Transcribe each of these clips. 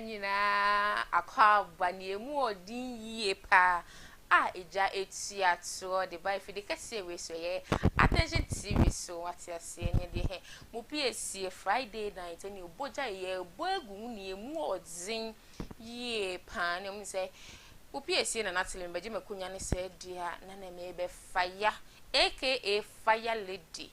nyina akwa baniemu odin yie pa eja etia to the by fi de kase we so ye attention TV so what you see any de he mo PSC Friday night any oboja ye boegu ni emu odin yie pa ne mo say mo PSC na natele mbaje makunya ne say dia na na me be fire aka fire lady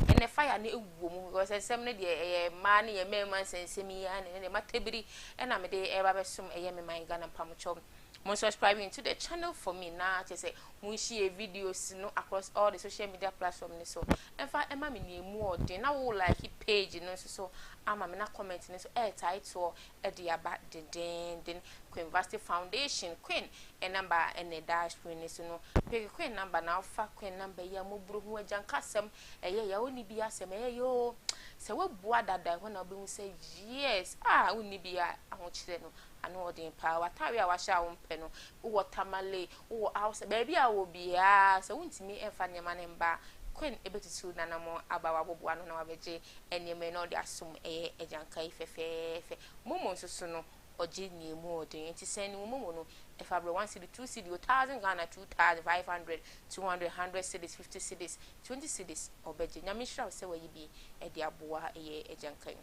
ene fire na ewu mu because sem ne de ma ne ye mema sensemi ya ne matebiri na me de e ba be sum eye me man Ghana pamocho mo subscribing to the channel for me now to say mo share videos no across all the social media platforms so enfa ema me ni emu odin na wo like page no so ama me na comment no so title e de aba den Queen University Foundation Queen number and dash Queen so no pick Queen number now fa Queen number ya mo buru hu agyan kasem ya oni bi asem yo se we boa dada when obi mu say yes oni bi a ho kire no ano odin power tawe a wa sha wo mpe no wo tamale wo house baby a wo bia so wontimi enfa nyama ne mba Queen ebetutu na namo abawa boboa no na wabeje eneme no de asum ejankai fefefe momo nsoso no oje ni emu odin enti send momo no FLORENCE 2 cedi 1000 Ghana 2500 200 100 cedis 50 cedis 20 cedis obeje nyame hira se wayi bi de aboa ejankai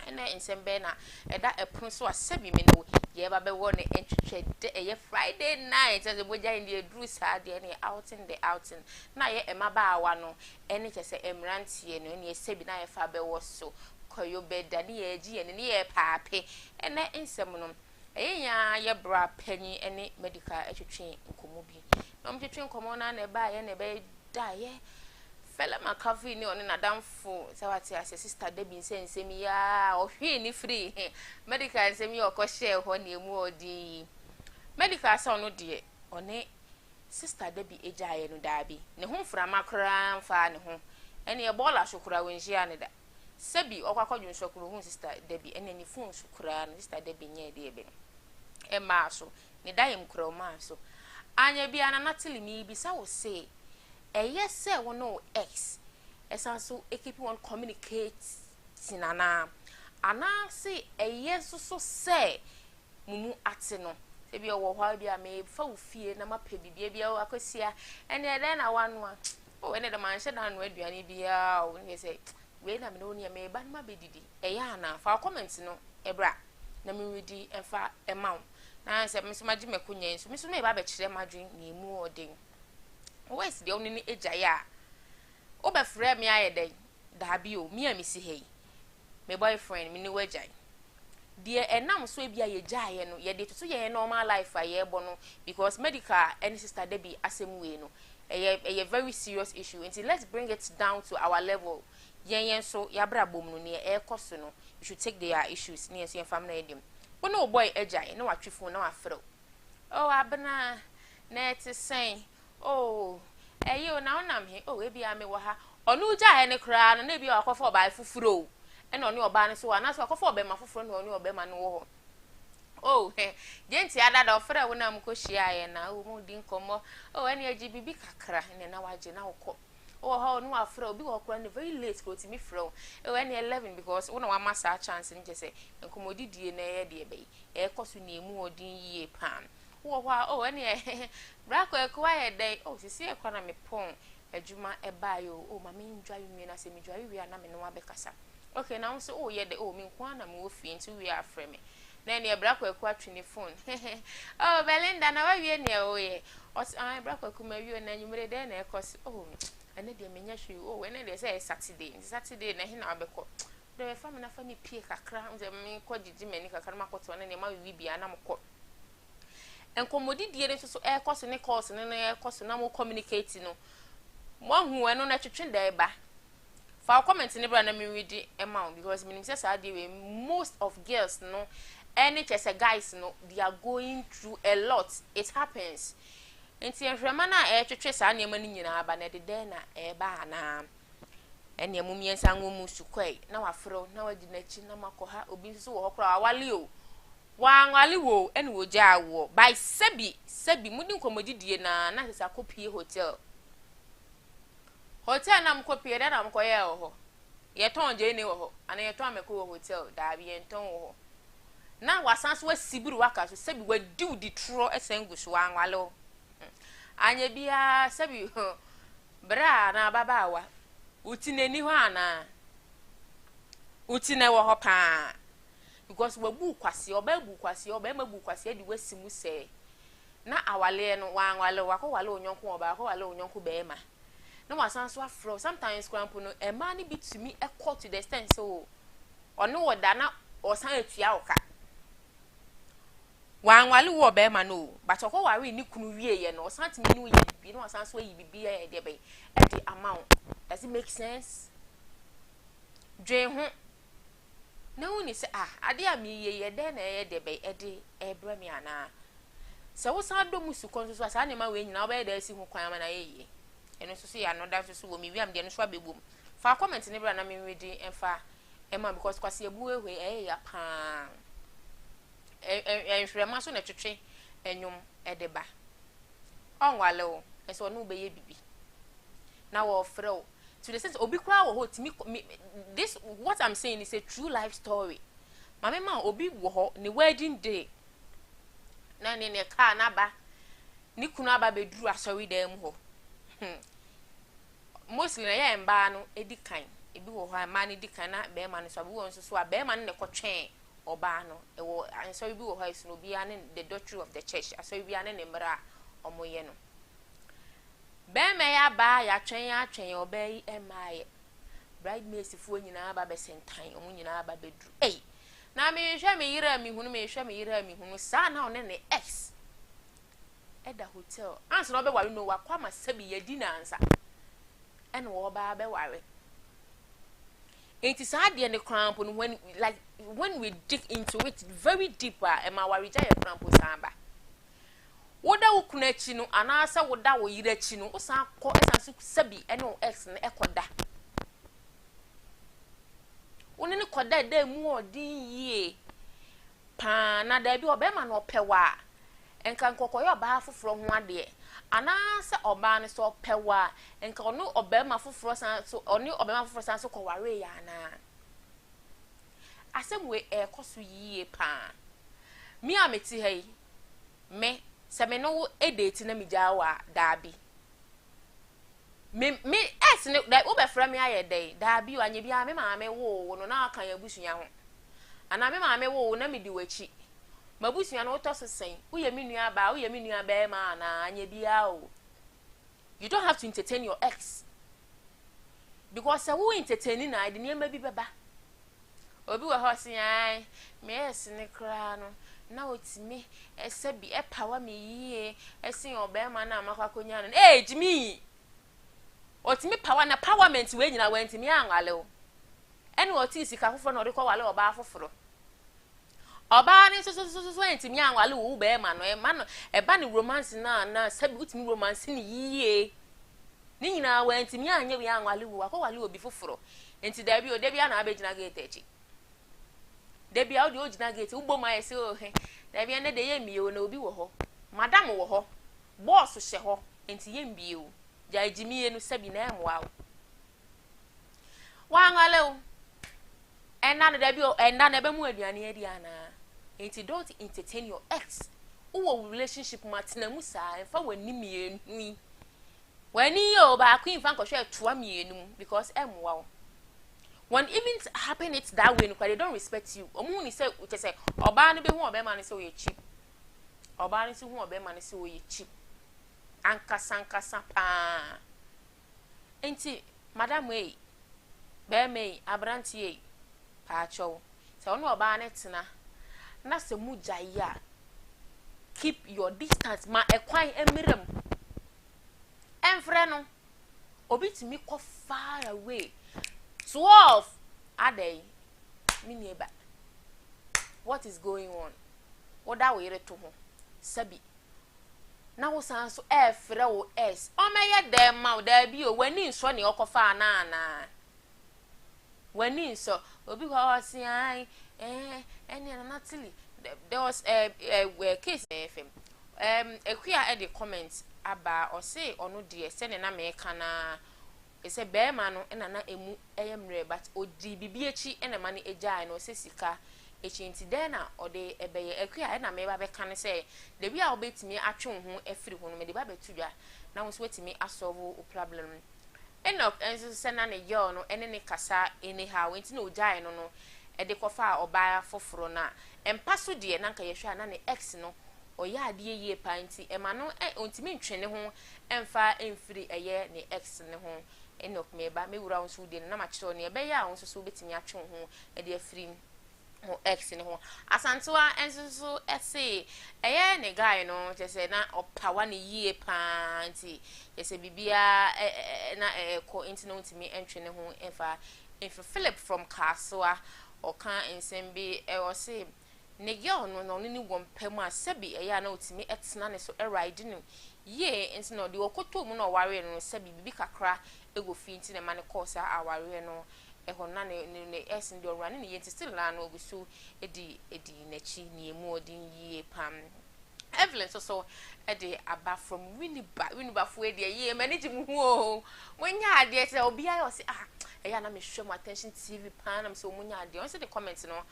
ena ensembe na eda epon so asabi me no ye ba be wo ne entwetwe de Friday night as boja in the dru sa de ne outing na ye emabaawa no ene chese emrantie no ne esebi na ye fa be wo so koyo beda ne ye agi ne ye paape ena ensem no enya ye bra panyi ene medical etwetwe nkomo bi no mtwetwe nkomo na ne ba ye ne be da ye fella makafi ni oni na damfo se wati ase sister Debbie nsemi ya ohwe ni free medical nsemi okọ share ho na emu odi medical sa ono de oni sister Debbie ejaye no daabi ne ho mframa kra mfa ne ho ene e bola shukura wenjia ne da sebi okwakodun shukuru hu sister Debbie ene ni fun shukura no sister Debbie nye de ebe e ma so ne dayem kra ma so anya bia na natili mi bi sa wo say yes say wono x esanso keep on communicate sinana ana say yes so say mumu ate no se bia wo hwa bia me fa wo fie na mape bibia bia akosia ene ede na wanu ene de man hye na no aduane bia o ne say we na me no ne me ba na bedidi ya na fa comment no ebra na me redi emfa emaw na se me so magi mekunya nso me so me ba be kire madwen na emu odin wes de oni ni ejaya obefre me ayede dabi o mi amisi hei my boyfriend me ni wajai de enam so bia ye jaye no ye de to ye normal life aye bono because medical any sister Debbie asem we no a very serious issue until let's bring it down to our level yen so yabra bom no ne e koso no you should take their issues ne so fam na edim wono boy ejai no watwe phone na wafro abena na eti sen eyo na onam he ebi ame wo ha onu ja he ne kra no na bi akofo oba fufuro e na oni oba ne so ana so akofo oba ma fufuro na oni oba ma no wo jenti adada ofre wo na mko hia ye na mu di nkomo ene agi bibi kakra ne na waje na wokọ ha no afre obi wo kra ne very late go ti mi fro ene 11 because wo na wa masa chance nje se nkomo didie na ye de ebe e koso na emu odin yie pan ene brako ekwa ye dey sisi ekwa na me pon adwuma ebayo mama ndwa wi na se me dwa wi na me no abekasa okay na so ye dey me nkwa na me wo fi nti wi afre me na ene brako ekwa twini phone Belinda na wa wi ne ye brako ekuma wi na nyumre dey na ekos ene de menya hwi ene de say Saturday na he na abekọ de fa me na fa ni pie kakra nze me ko gigi mani kakra makoto na ne ma wi bia na mko enkomodi die ne so koso ne course ne koso na mo communicate no mo hu eno na twetwe da eba fa comment ne bra na me read ema because minim say sa dey most of girls no any chese guys no they are going through a lot it happens enti enhwema na twetwe sa na ema ni nyina aba na de na eba na ene mu miensa nwomu sukwai na wafro na wadi na chi na makoha obi so wo hokra awale o wangwali wo ene wo ja wo by sebi mudi nkomodidie na sesa kopie hotel na mkopie na mkoye ho ye ton je ne wo ho ana ye ton ameko hotel da bi ye ton wo na wasan so asibiri waka so sebi wadi di tro esengu so anwalo anya bia sebi bra na babawa uti nani ho ana uti na wo ho pa because wabu kwase obabu kwase obamabu kwase di wasimu se na awale no wanwale wakowale onyonko oba akowale onyonko beema na wasan so afro sometimes kwampo no e ma ni bitumi e call to the extent so ono woda na osan atua oka wanwale wo beema no but okoware ni kunu wie ye no osan timi ni wo yibi na wasan so yibi e de be e the amount. Does it make sense? Dwe ho na woni se ade a mi ye de na ye de be e de e bra mi ana se wo san do musu kon so asa ne ma we nyina oba da si ho kwan ma na ye eno so se ya no da so wo mi wiam de no so abegum fa comment ne bra na mi ready emfa ema because kwase ebu ehwe ya pa nhwema so na twetwe enyum de ba onwale o eso no be ye bibi na wo frɛ to the sense obi kwa wo ho timi this what I'm saying is a true life story mama ma obi wo ho ne wedding day na ne ka na ba ni kunu aba beduru asori dem ho mostly na ya mba no edikan ebi wo ho ama ne dikan na be ma no so wo nso so be ma no ne kotwen oba no e wo ansori bi wo ho isu no bia ne the doctrine of the church asori bia ne mbra omoye no be me ya ba ya twen obai emaye bridesmaids fu nyina ba be sentan omu nyina ba beduru na me hwe me yira mi hunu sa na one ne ex eda hotel anso no be ware no wa kwa masabi yadi na ansa ene wo ba be ware it is hard the cramp when we dig into it very deeper e ma ware ja ye cramp samba woda wo kuna chi no anasa woda wo yira chi no usan ko esan sabi ene o ex ne ekoda woni ne koda da mu odin yie pa na da bi obema na opewa enka nkokoyo ba foforo ho ade anasa oba ne so opewa enka ono obema foforo san so oni obema foforo san so kware ya na asemwe ekoso yie pa mi ameti hai me se me no edate na mi jawa dabi me es ne da obefra me aye dai dabi anye bia me ma me wo no na aka ya busua ho ana me ma me wo na me di wachi mabusua no to sesen uye me nua ba ma na anye bia o you don't have to entertain your ex because who entertaining na de niam bi beba obi wa hosi ai me es ne kra no na otimi esebi epawa me yie esin obema na amakwakonya no jimi otimi power na parliament we nyina wantimi anwale o ene oti sika foforo na odekọ wale oba foforo oba ni so entimi anwale wo be ma no eba ni romance na sabi utimi romance ni yie ni nyina wantimi anye we anwale wo akọ obi foforo enti da bi o de bia na abegina gate echi de bia o de ogina gate ugbo ma yese o he da bia ne de ye mie o na obi wo ho madam wo ho boss hye ho enti ye mbie o ja jimi enu sabi na emwa wa ngale o enna no da bi o enna na be mu aduane adi ana enti don't entertain your ex uwo relationship matina mu sa enfa wani mienu wani yo ba queen fan ko hwe toa mienu because emwa o when even happen it that way they don't respect you omu ni say we say oba no be hu oba ma no say we cheap oba no say hu oba ma no say we cheap ankasa pa enti madam we be me abrantie pa chow say ono oba na tena na se mu jaya keep your distance ma ekwan emirem enfre no obi timi ko far away 12 ADDO me neighbor what is going on oda we re to ho sabi na wo san so efre wo s o meye dem ma da bi o wani nso ne okofa na wani nso obi ho si ai eni na natili there was a case FM ekuya e the comments aba o say onu de se ne na me kana ese be ma no na emu eyemre but odi bibiechi na ma ne ejai no se sika echinti den na ode ebeye akua na me ba be kan say de bia obetimi atwe ho afiri ho no me de ba betudwa na wo so wetimi asolve o problem enough enso se na ne girl no ene ne kasa anyhow enti na ojai no e de kofa oba foforo na empaso de na nka yehwa na ne ex no oya ade yie pa nti ema no ontimi ntwene ho emfa emfiri eye ne ex ne ho enough me ba me wura nso de na ma kire ne ebe ya nso so betimi atwe ho e de afiri ho ex ne ho asantewa enso so ese eye ne guy no je na opawa ne yie pa nti yese bibia na ko enti no ntimi entwene ho emfa Philip from Kaswa or kan ensembe o se ne girl no ni wompem a sebi eya na otimi etena ne so ride no ye enti no de okoto mu no ware no sebi bibi kakra ego fi enti ne mane course a ware no eho na ne esin de orane ne yenti still na no ogusu edi nachi ne emu odin ye pam Evelyn so ede aba from Winneba fo ede ye manage mu ho wonya ade se obi ayo se eya na me hwe mo attention TV pan am so munya ade on se the comments no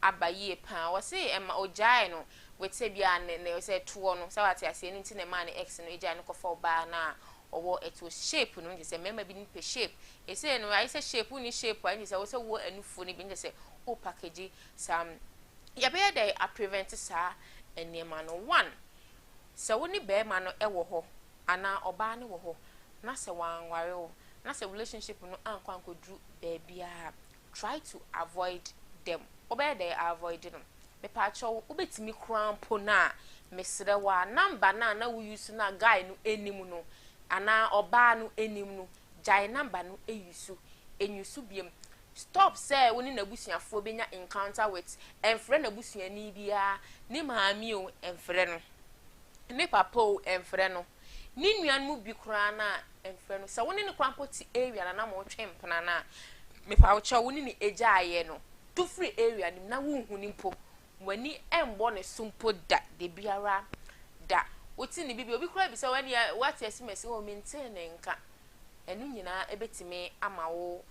abaye pan wo se ema ojai no wete bia ne se tuo no se wate ase ni ne man ex no ejai no kofa oba na owo eto shape no nje se mema bi ni pe shape e se no ai se shape ni shape ani se wo se wo anufu ni bi nje se o package sam ya be dey a prevent sa enema no one se woni be ma no ewo ho ana oba ne wo ho na se wanware o na se relationship no ankwankodru bebia try to avoid them oba dey avoid them me pa cho obetimi krampo na mesre wa number na wo use na guy no enim no ana oba no enim no jai number no eyusu enyusu biem stop say woni na busuafo benya encounter with enfre na busuani bia ni maami o enfre no ni papa o enfre no ni nuan mu bi kura na enfre no sa woni ne krampo ti area na mo twempena na me pa wo cha woni ni eja aye no to free area ni na wo hu ni mpo wani embo ne sumpo da de biara da woti ni bibi obi kura bi sa wani what SMS o maintain nka enu nyina ebetime ama wo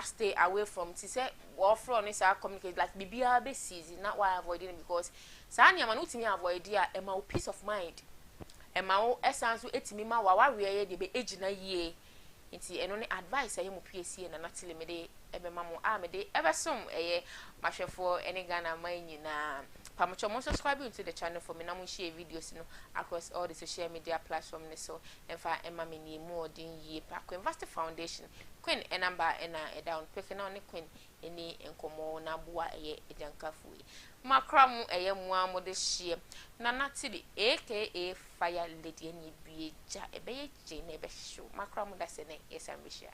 stay away from say or from this communicate like bibia be season not why avoiding because sanya man utimi avoid dia e ma peace of mind e ma wo essence etimi ma wa we de be ejina yie nti eno ne advice aye mo PSC na natile me de ebe ma mo a me de ebe som eye mahwefo ene Ghana man nyina pamocho mo subscribe to the channel for me na mo share videos no across all the social media platforms so emfa ema me ni mo odin yie pa ko invest foundation queen e number ena e down pick na ne queen eni enkomo na boa eye ejankafu makram eye muamo de hie na natili aka fire lady eni bieja ebe ye je na ebe show makram da se ne esambisha